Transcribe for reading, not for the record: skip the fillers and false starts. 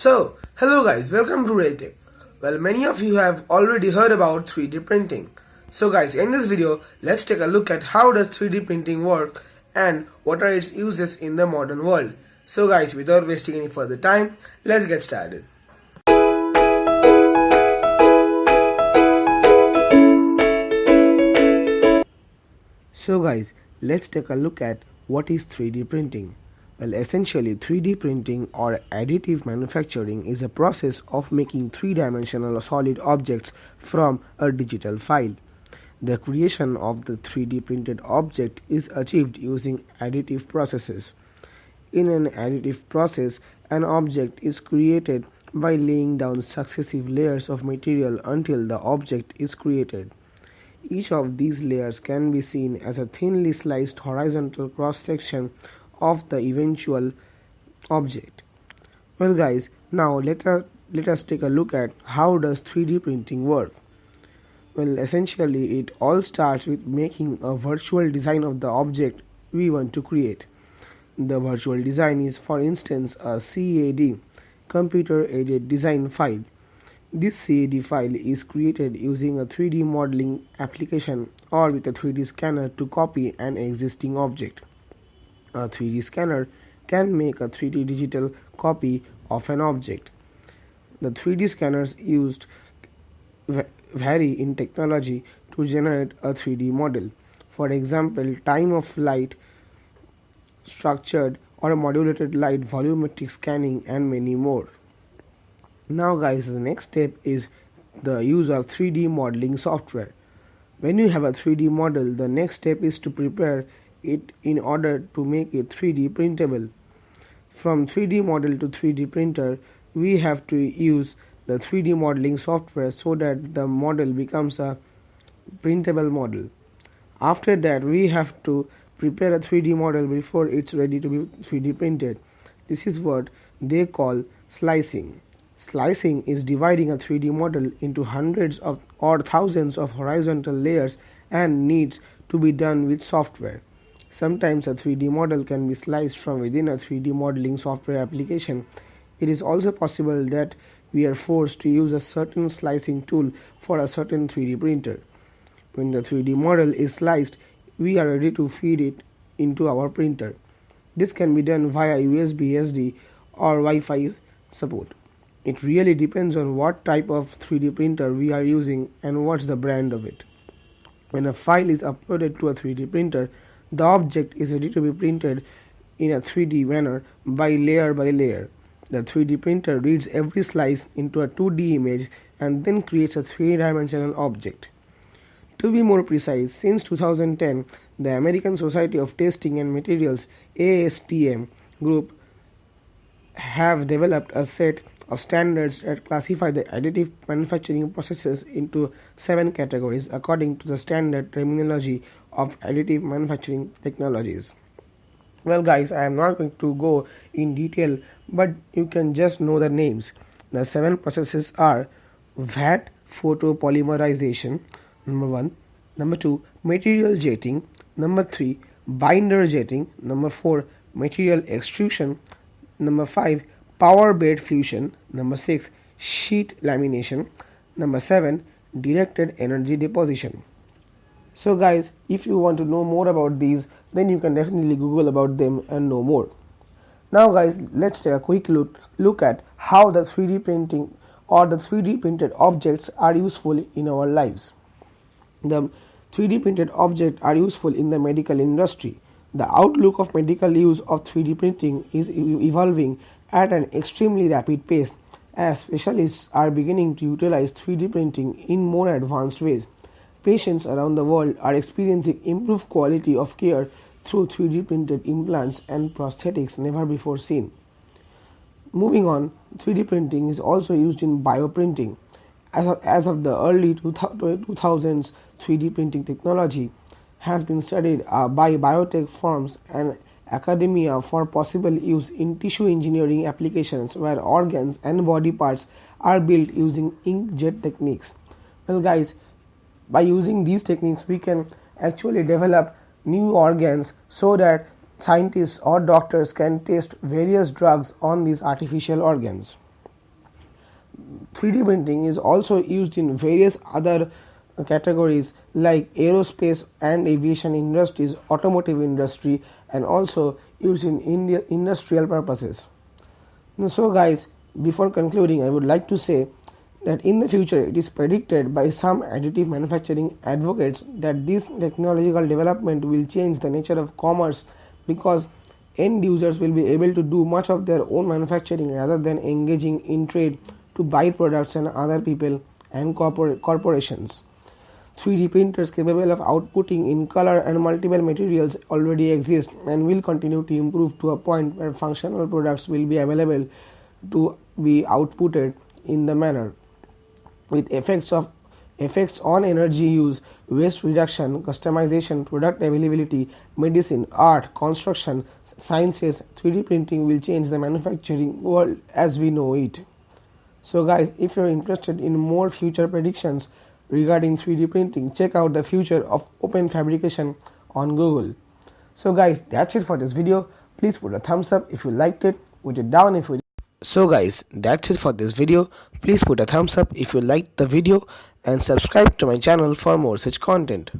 Hello guys, welcome to Raytech. Well, many of you have already heard about 3D printing. So guys, in this video, let's take a look at how does 3D printing work and what are its uses in the modern world. So guys, without wasting any further time, let's get started. So guys, let's take a look at what is 3D printing. Well, essentially 3D printing or additive manufacturing is a process of making three-dimensional solid objects from a digital file. The creation of the 3D printed object is achieved using additive processes. In an additive process, an object is created by laying down successive layers of material until the object is created. Each of these layers can be seen as a thinly sliced horizontal cross-section of the eventual object. Well guys, now let us take a look at how does 3D printing work. Well, essentially it all starts with making a virtual design of the object we want to create. The virtual design is, for instance, a CAD, computer-aided design file. This CAD file is created using a 3D modeling application or with a 3D scanner to copy an existing object. A 3D scanner can make a 3D digital copy of an object. The 3D scanners used vary in technology to generate a 3D model. For example, time of flight, structured or modulated light, volumetric scanning, and many more. Now guys, the next step is the use of 3D modeling software. When you have a 3D model, the next step is to prepare it in order to make it 3D printable. From 3D model to 3D printer, we have to use the 3D modeling software so that the model becomes a printable model. After that, we have to prepare a 3D model before it's ready to be 3D printed. This is what they call slicing. Slicing is dividing a 3D model into hundreds of or thousands of horizontal layers and needs to be done with software. Sometimes a 3D model can be sliced from within a 3D modeling software application. It is also possible that we are forced to use a certain slicing tool for a certain 3D printer. When the 3D model is sliced, we are ready to feed it into our printer. This can be done via USB SD or Wi-Fi support. It really depends on what type of 3D printer we are using and what's the brand of it. When a file is uploaded to a 3D printer, the object is ready to be printed in a 3D manner by layer. The 3D printer reads every slice into a 2D image and then creates a three-dimensional object. To be more precise, since 2010, the American Society of Testing and Materials (A.S.T.M) group have developed a set of standards that classify the additive manufacturing processes into 7 categories according to the standard terminology of additive manufacturing technologies. Well guys, I am not going to go in detail, but you can just know the names. The 7 processes are VAT photopolymerization, number 1, number 2, material jetting, number 3, binder jetting, number 4, material extrusion, number 5, power bed fusion, number 6, sheet lamination, number 7, directed energy deposition. So guys, if you want to know more about these, then you can definitely Google about them and know more. Now guys, let's take a quick look at how the 3D printing or the 3D printed objects are useful in our lives. The 3D printed objects are useful in the medical industry. The outlook of medical use of 3D printing is evolving at an extremely rapid pace as specialists are beginning to utilize 3D printing in more advanced ways. Patients around the world are experiencing improved quality of care through 3D printed implants and prosthetics never before seen. Moving on, 3D printing is also used in bioprinting. As of the early 2000s, 3D printing technology has been studied by biotech firms and academia for possible use in tissue engineering applications where organs and body parts are built using inkjet techniques. Well guys, by using these techniques we can actually develop new organs so that scientists or doctors can test various drugs on these artificial organs. 3D printing is also used in various other categories like aerospace and aviation industries, automotive industry, and also used in industrial purposes. So, guys, before concluding, I would like to say that in the future it is predicted by some additive manufacturing advocates that this technological development will change the nature of commerce because end users will be able to do much of their own manufacturing rather than engaging in trade to buy products and other people and corporations. 3D printers capable of outputting in color and multiple materials already exist and will continue to improve to a point where functional products will be available to be outputted in the manner with effects on energy use, waste reduction, customization, product availability, medicine, art, construction, sciences. 3D printing will change the manufacturing world as we know it. So, guys, if you're interested in more future predictions regarding 3D printing, check out the future of open fabrication on Google. So, guys, that's it for this video. Please put a thumbs up if you liked it, put it down if you. So, guys, that's it for this video. Please put a thumbs up if you liked the video and subscribe to my channel for more such content.